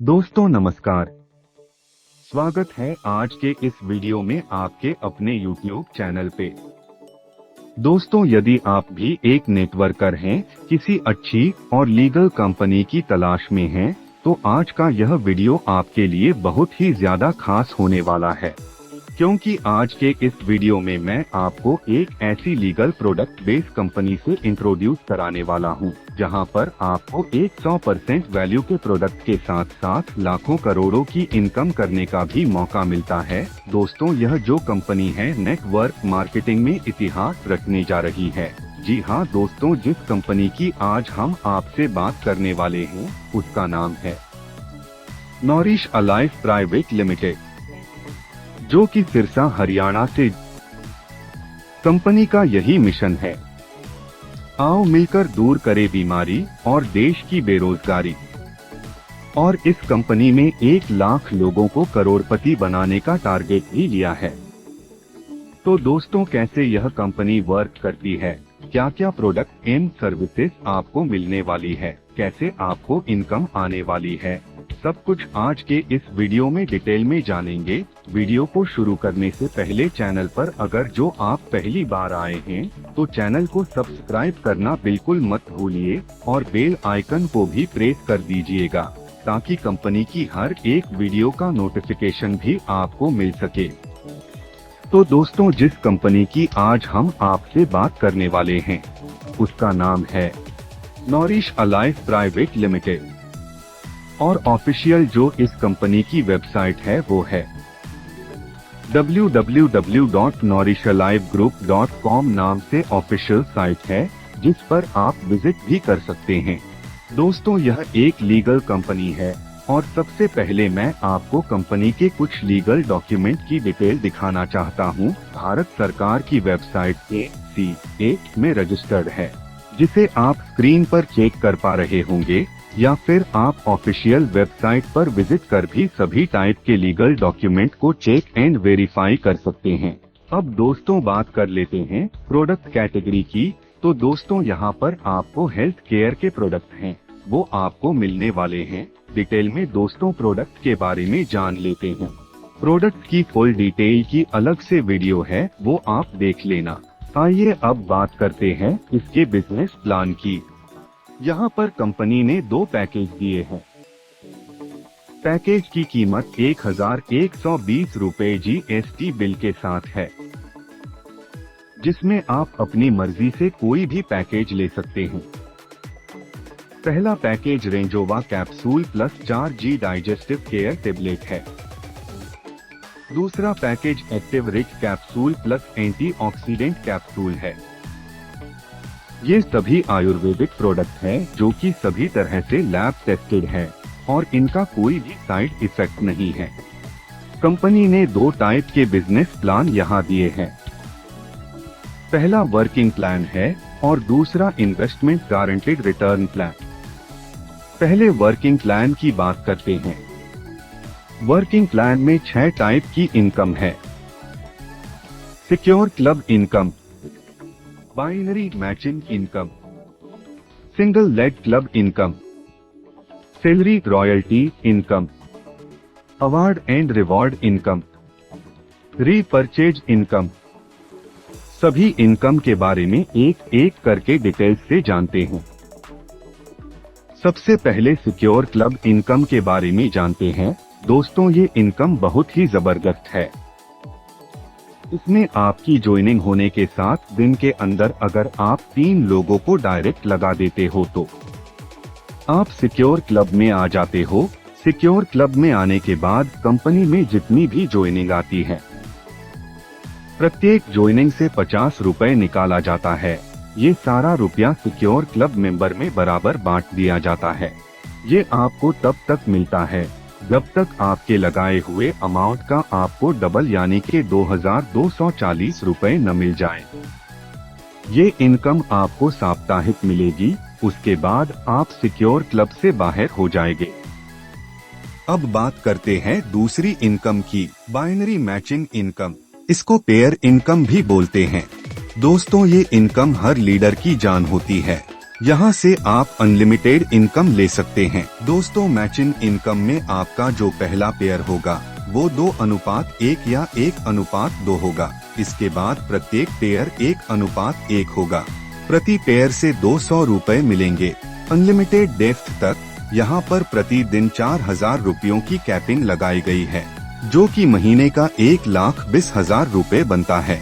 दोस्तों नमस्कार। स्वागत है आज के इस वीडियो में आपके अपने YouTube चैनल पे। दोस्तों यदि आप भी एक नेटवर्कर हैं, किसी अच्छी और लीगल कंपनी की तलाश में हैं, तो आज का यह वीडियो आपके लिए बहुत ही ज्यादा खास होने वाला है, क्योंकि आज के इस वीडियो में मैं आपको एक ऐसी लीगल प्रोडक्ट बेस्ड कंपनी से इंट्रोड्यूस कराने वाला हूं, जहां पर आपको एक 100% वैल्यू के प्रोडक्ट के साथ साथ लाखों करोड़ों की इनकम करने का भी मौका मिलता है। दोस्तों यह जो कंपनी है नेटवर्क मार्केटिंग में इतिहास रचने जा रही है। जी हाँ दोस्तों, जिस कंपनी की आज हम आपसे बात करने वाले हैं उसका नाम है नॉरिश अलाइव प्राइवेट लिमिटेड, जो कि सिरसा हरियाणा से। कंपनी का यही मिशन है, आओ मिलकर दूर करे बीमारी और देश की बेरोजगारी। और इस कंपनी में 1 लाख लोगों को करोड़पति बनाने का टारगेट भी लिया है। तो दोस्तों कैसे यह कंपनी वर्क करती है, क्या क्या प्रोडक्ट एंड सर्विसेज आपको मिलने वाली है, कैसे आपको इनकम आने वाली है, सब कुछ आज के इस वीडियो में डिटेल में जानेंगे। वीडियो को शुरू करने से पहले चैनल पर अगर जो आप पहली बार आए हैं तो चैनल को सब्सक्राइब करना बिल्कुल मत भूलिए और बेल आइकन को भी प्रेस कर दीजिएगा, ताकि कंपनी की हर एक वीडियो का नोटिफिकेशन भी आपको मिल सके। तो दोस्तों जिस कंपनी की आज हम आपसे बात करने वाले हैं उसका नाम है नॉरिश अलाइव प्राइवेट लिमिटेड, और ऑफिशियल जो इस कंपनी की वेबसाइट है वो है www.norishalivegroup.com नाम से ऑफिशियल साइट है, जिस पर आप विजिट भी कर सकते हैं। दोस्तों यह एक लीगल कंपनी है और सबसे पहले मैं आपको कंपनी के कुछ लीगल डॉक्यूमेंट की डिटेल दिखाना चाहता हूं। भारत सरकार की वेबसाइट ACA में रजिस्टर्ड है, जिसे आप स्क्रीन पर चेक कर पा रहे होंगे, या फिर आप ऑफिशियल वेबसाइट पर विजिट कर भी सभी टाइप के लीगल डॉक्यूमेंट को चेक एंड वेरीफाई कर सकते हैं। अब दोस्तों बात कर लेते हैं प्रोडक्ट कैटेगरी की। तो दोस्तों यहाँ पर आपको हेल्थ केयर के प्रोडक्ट हैं, वो आपको मिलने वाले हैं। डिटेल में दोस्तों प्रोडक्ट के बारे में जान लेते हैं। प्रोडक्ट की फुल डिटेल की अलग से वीडियो है, वो आप देख लेना। आइए अब बात करते हैं इसके बिजनेस प्लान की। यहाँ पर कंपनी ने 2 पैकेज दिए हैं। पैकेज की कीमत 1120 रुपए GST बिल के साथ है, जिसमें आप अपनी मर्जी से कोई भी पैकेज ले सकते हैं। पहला पैकेज रेंजोवा capsule plus 4G digestive care tablet है। दूसरा package active rich capsule plus antioxidant capsule है। ये सभी आयुर्वेदिक प्रोडक्ट हैं, जो कि सभी तरह से लैब टेस्टेड है और इनका कोई भी साइड इफेक्ट नहीं है। कंपनी ने 2 टाइप के बिजनेस प्लान यहाँ दिए हैं। पहला वर्किंग प्लान है और दूसरा इन्वेस्टमेंट गारंटेड रिटर्न प्लान। पहले वर्किंग प्लान की बात करते हैं। वर्किंग प्लान में 6 टाइप की इनकम है। Secure club income, binary matching income, single leg club income, salary royalty income, award and reward income, repurchase income. सभी इनकम के बारे में एक एक करके डिटेल्स से जानते हैं। सबसे पहले सिक्योर क्लब इनकम के बारे में जानते हैं। दोस्तों ये इनकम बहुत ही जबरदस्त है। इसमें आपकी ज्वाइनिंग होने के 7 दिन के अंदर अगर आप 3 लोगों को डायरेक्ट लगा देते हो तो आप सिक्योर क्लब में आ जाते हो। सिक्योर क्लब में आने के बाद कंपनी में जितनी भी ज्वाइनिंग आती है, प्रत्येक ज्वाइनिंग से 50 रुपए निकाला जाता है। ये सारा रुपया सिक्योर क्लब मेंबर में बराबर बांट दिया जाता है। ये आपको तब तक मिलता है जब तक आपके लगाए हुए अमाउंट का आपको डबल यानी कि 2240 रुपए न मिल जाए। ये इनकम आपको साप्ताहिक मिलेगी, उसके बाद आप सिक्योर क्लब से बाहर हो जाएंगे। अब बात करते हैं दूसरी इनकम की, बाइनरी मैचिंग इनकम। इसको पेयर इनकम भी बोलते हैं। दोस्तों ये इनकम हर लीडर की जान होती है। यहाँ से आप अनलिमिटेड इनकम ले सकते हैं। दोस्तों, मैचिंग इनकम में आपका जो पहला पेयर होगा वो 2:1 या 1:2 होगा। इसके बाद प्रत्येक पेयर 1:1 होगा। प्रति पेयर से 200 रुपए मिलेंगे। अनलिमिटेड डेप्थ तक यहाँ पर प्रतिदिन 4000 रुपयों की कैपिंग लगाई गई है, जो कि महीने का 1,20,000 रुपए बनता है।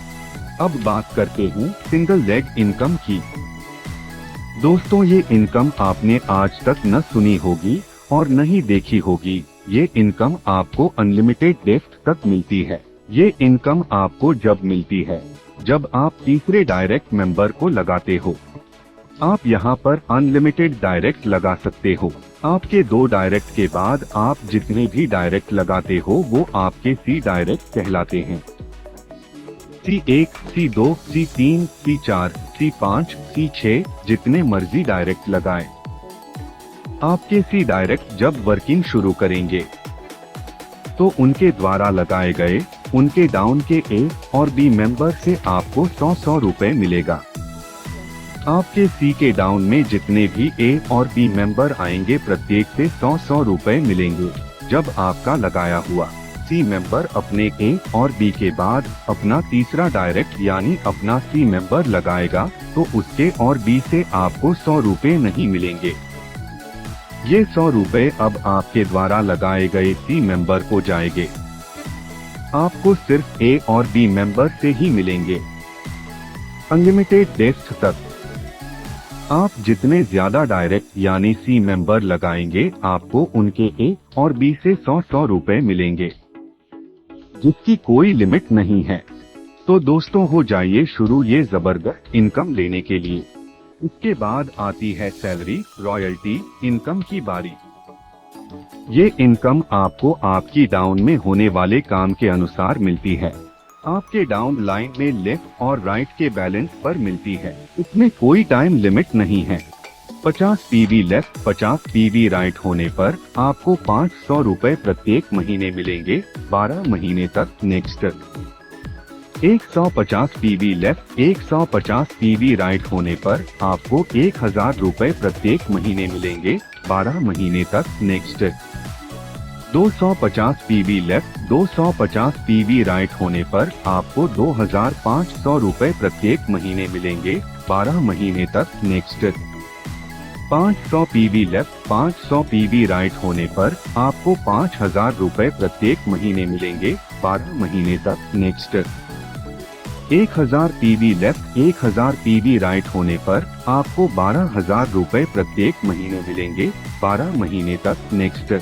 अब बात करते हैं सिंगल लेग इनकम की। दोस्तों, ये इनकम आपने आज तक न सुनी होगी और न ही देखी होगी। ये इनकम आपको अनलिमिटेड डेप्थ तक मिलती है। ये इनकम आपको जब मिलती है जब आप तीसरे डायरेक्ट मेंबर को लगाते हो। आप यहाँ पर अनलिमिटेड डायरेक्ट लगा सकते हो। आपके 2 डायरेक्ट के बाद आप जितने भी डायरेक्ट लगाते हो वो आपके सी डायरेक्ट कहलाते हैं। C1, C2, C3, C4, C5, C6 जितने मर्जी डायरेक्ट लगाएं। आपके सी डायरेक्ट जब वर्किंग शुरू करेंगे तो उनके द्वारा लगाए गए उनके डाउन के ए और बी मेंबर से आपको 100 रुपए मिलेगा। आपके सी के डाउन में जितने भी ए और बी मेंबर आएंगे प्रत्येक से 100 रुपए मिलेंगे। जब आपका लगाया हुआ सी मेंबर अपने ए और बी के बाद अपना तीसरा डायरेक्ट यानी अपना सी मेंबर लगाएगा तो उसके और बी से आपको 100 रुपए नहीं मिलेंगे। ये 100 रुपए अब आपके द्वारा लगाए गए सी मेंबर को जाएंगे। आपको सिर्फ ए और बी मेंबर से ही मिलेंगे। अनलिमिटेड डेप्थ तक आप जितने ज्यादा डायरेक्ट यानी सी मेंबर लगाएंगे आपको उनके ए और बी से 100 रुपए मिलेंगे, जिसकी कोई लिमिट नहीं है। तो दोस्तों, हो जाइए शुरू ये जबरदस्त इनकम लेने के लिए। इसके बाद आती है सैलरी, रॉयल्टी इनकम की बारी। ये इनकम आपको आपकी डाउन में होने वाले काम के अनुसार मिलती है। आपके डाउन लाइन में लेफ्ट और राइट के बैलेंस पर मिलती है। इसमें कोई टाइम लिमिट नहीं है। 50 पीवी लेफ्ट 50 पीवी राइट होने पर आपको 500 रुपए प्रत्येक महीने मिलेंगे 12 महीने तक। Next 150 PV left 150 PV right होने पर आपको 1000 रुपए प्रत्येक महीने मिलेंगे 12 महीने तक। Next 250 PV left 250 PV right होने पर आपको 2500 रुपए प्रत्येक महीने मिलेंगे 12 महीने तक। Next 500 PV left 500 PV right होने पर आपको 5000 रुपए प्रत्येक महीने मिलेंगे 12 महीने तक। Next 1000 PV left 1000 PV right होने पर आपको 12000 रुपए प्रत्येक महीने मिलेंगे 12 महीने तक। Next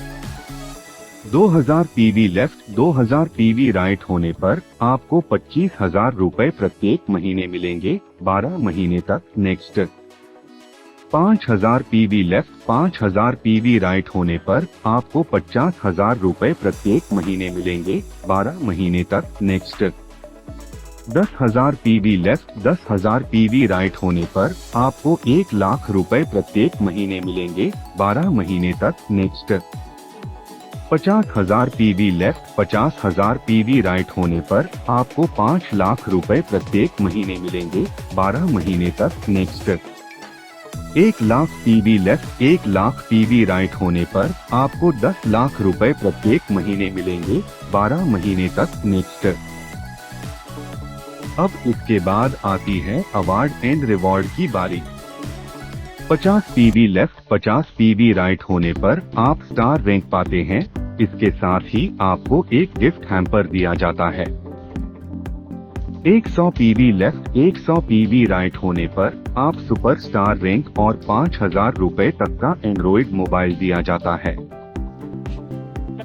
2000 PV left 2000 PV right होने पर आपको 25000 रुपए प्रत्येक महीने मिलेंगे 12 महीने तक। Next 5000 PV left 5000 PV right होने पर आपको 50000 रुपए प्रत्येक महीने मिलेंगे 12 महीने तक। Next 10,000 PV left 10,000 PV right होने पर आपको 1 लाख रुपए प्रत्येक महीने मिलेंगे 12 महीने तक। Next 50,000 PV left 50,000 PV right होने पर आपको 5 लाख रुपए प्रत्येक महीने मिलेंगे 12 महीने तक। Next 1 lakh PV left 1 lakh PV right होने पर आपको 10 लाख रुपए प्रत्येक महीने मिलेंगे 12 महीने तक। नेक्स्ट अब इसके बाद आती है अवार्ड एंड रिवॉर्ड की बारी। 50 पीवी लेफ्ट 50 पीवी राइट होने पर आप स्टार रैंक पाते हैं। इसके साथ ही आपको एक गिफ्ट हैम्पर दिया जाता है। 100 पीवी लेफ्ट 100 पीवी राइट होने पर आप सुपर स्टार रैंक और 5000 रुपए तक का एंड्रॉइड मोबाइल दिया जाता है।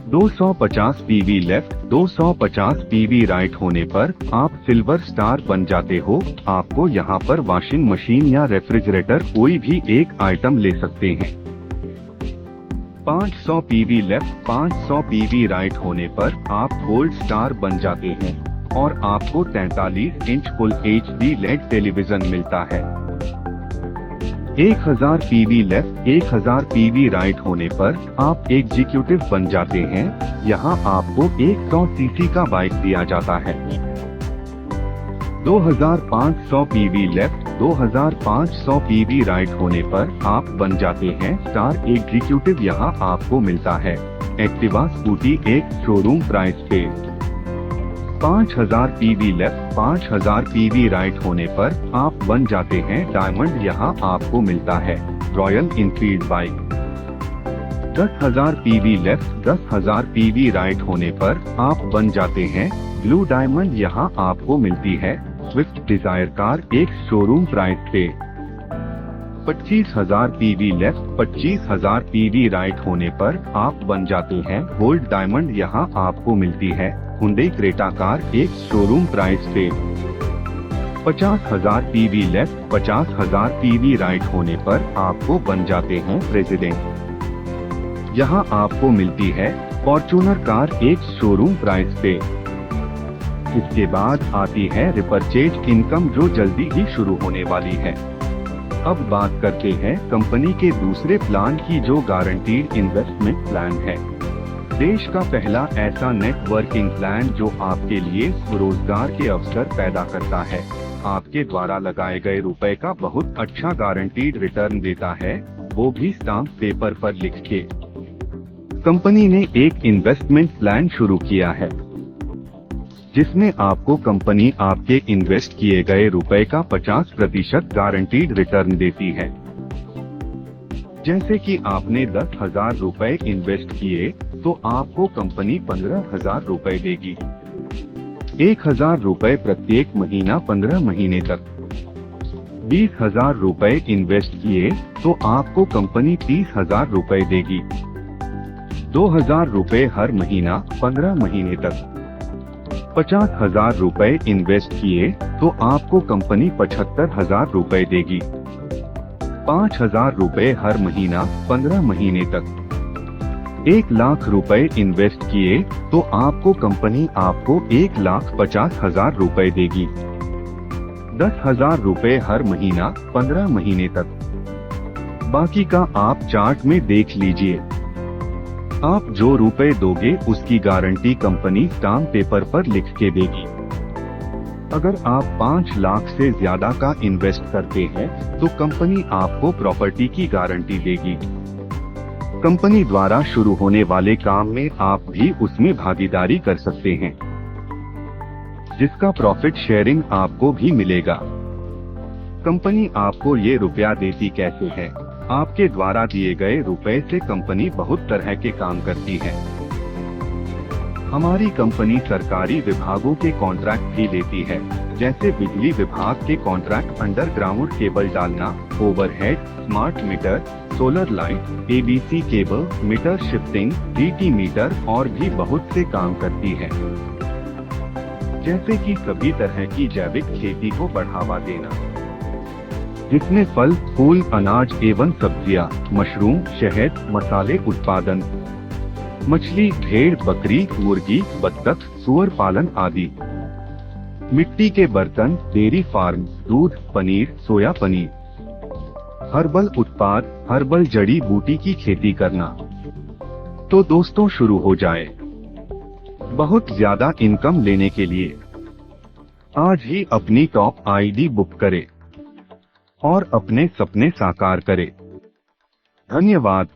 250 पीवी लेफ्ट 250 पीवी राइट होने पर आप सिल्वर स्टार बन जाते हो। आपको यहाँ पर वॉशिंग मशीन या रेफ्रिजरेटर कोई भी एक आइटम ले सकते हैं। 500 पीवी लेफ्ट 500 पीवी राइट होने पर आप गोल्ड स्टार बन जाते हैं और आपको 43 inch full HD LED television मिलता है। 1000 पीवी लेफ्ट 1000 पीवी राइट होने पर आप एग्जीक्यूटिव बन जाते हैं। यहाँ आपको 100 सीसी का बाइक दिया जाता है। 2500 PV लेफ्ट 2500 PV राइट होने पर आप बन जाते हैं स्टार एग्जीक्यूटिव। यहाँ आपको मिलता है एक्टिवा स्कूटी एक शोरूम प्राइस पे। 5000 PV लेफ्ट 5000 PV राइट होने पर आप बन जाते हैं डायमंड। यहाँ आपको मिलता है royal Enfield bike. 10,000 PV left 10,000 PV right होने पर आप बन जाते हैं ब्लू डायमंड। यहाँ आपको मिलती है स्विफ्ट डिजायर कार एक शोरूम प्राइस पे। 25,000 PV लेफ्ट 25,000 PV राइट होने पर आप बन जाते हैं गोल्ड डायमंड। यहाँ आपको मिलती है हुंडई क्रेटा कार एक शोरूम प्राइस पे। 50,000 PV लेफ्ट 50,000 PV राइट होने पर आपको बन जाते हैं प्रेसिडेंट। यहाँ आपको मिलती है फॉर्च्यूनर कार एक शोरूम प्राइस पे। इसके बाद आती है रिपर्चेज इनकम जो जल्दी ही शुरू होने वाली है। अब बात करते हैं कंपनी के दूसरे प्लान की जो गारंटीड इन्वेस्टमेंट प्लान है। देश का पहला ऐसा नेटवर्किंग प्लान जो आपके लिए रोजगार के अवसर पैदा करता है। आपके द्वारा लगाए गए रुपए का बहुत अच्छा गारंटीड रिटर्न देता है, वो भी स्टाम्प पेपर पर लिख के। कंपनी ने एक इन्वेस्टमेंट प्लान शुरू किया है जिसमें आपको कंपनी आपके इन्वेस्ट किए गए रुपए का 50% गारंटीड रिटर्न देती है। जैसे कि आपने 10,000 रुपए इन्वेस्ट किए तो आपको कंपनी 15,000 रुपए देगी। 1,000 रुपए प्रत्येक महीना 15 महीने तक। 20,000 रुपए इन्वेस्ट किए तो आपको कंपनी 30,000 रुपए देगी। 2,000 रुपए हर महीना 15 महीने तक। 50,000 रुपए इन्वेस्ट किए तो आपको कंपनी 75,000 रुपए देगी। 5,000 रुपए हर महीना 15 महीने तक। 1,00,000 रुपए इन्वेस्ट किए तो आपको कंपनी आपको 1,50,000 रुपए देगी। 10,000 रुपए हर महीना 15 महीने तक। बाकी का आप चार्ट में देख लीजिए। आप जो रुपए दोगे उसकी गारंटी कंपनी स्टाम्प पेपर पर लिख के देगी। अगर आप 5 लाख से ज्यादा का इन्वेस्ट करते हैं तो कंपनी आपको प्रॉपर्टी की गारंटी देगी। कंपनी द्वारा शुरू होने वाले काम में आप भी उसमें भागीदारी कर सकते हैं, जिसका प्रॉफिट शेयरिंग आपको भी मिलेगा। कंपनी आपको ये रुपया देती कैसे है? आपके द्वारा दिए गए रुपए से कंपनी बहुत तरह के काम करती है। हमारी कंपनी सरकारी विभागों के कॉन्ट्रैक्ट भी लेती है, जैसे बिजली विभाग के कॉन्ट्रैक्ट, अंडरग्राउंड केबल डालना, overhead, smart meter, solar light, ABC cable, meter shifting, DT meter और भी बहुत से काम करती है। जैसे कि सभी तरह की जैविक खेती को बढ़ावा देना, जिसमें फल, फूल, अनाज एवं सब्जियां, मशरूम, शहद, मसाले उत्पादन, मछली, भेड़, बकरी, मुर्गी, बत्तख, सुअर पालन आदि, मिट्टी के बर्तन, डेयरी फार्म, दूध, पनीर, सोया पनीर, हर्बल उत्पाद, हर्बल जड़ी बूटी की खेती करना। तो दोस्तों शुरू हो जाए बहुत ज्यादा इनकम लेने के लिए। आज ही अपनी टॉप आईडी बुक करें और अपने सपने साकार करें। धन्यवाद।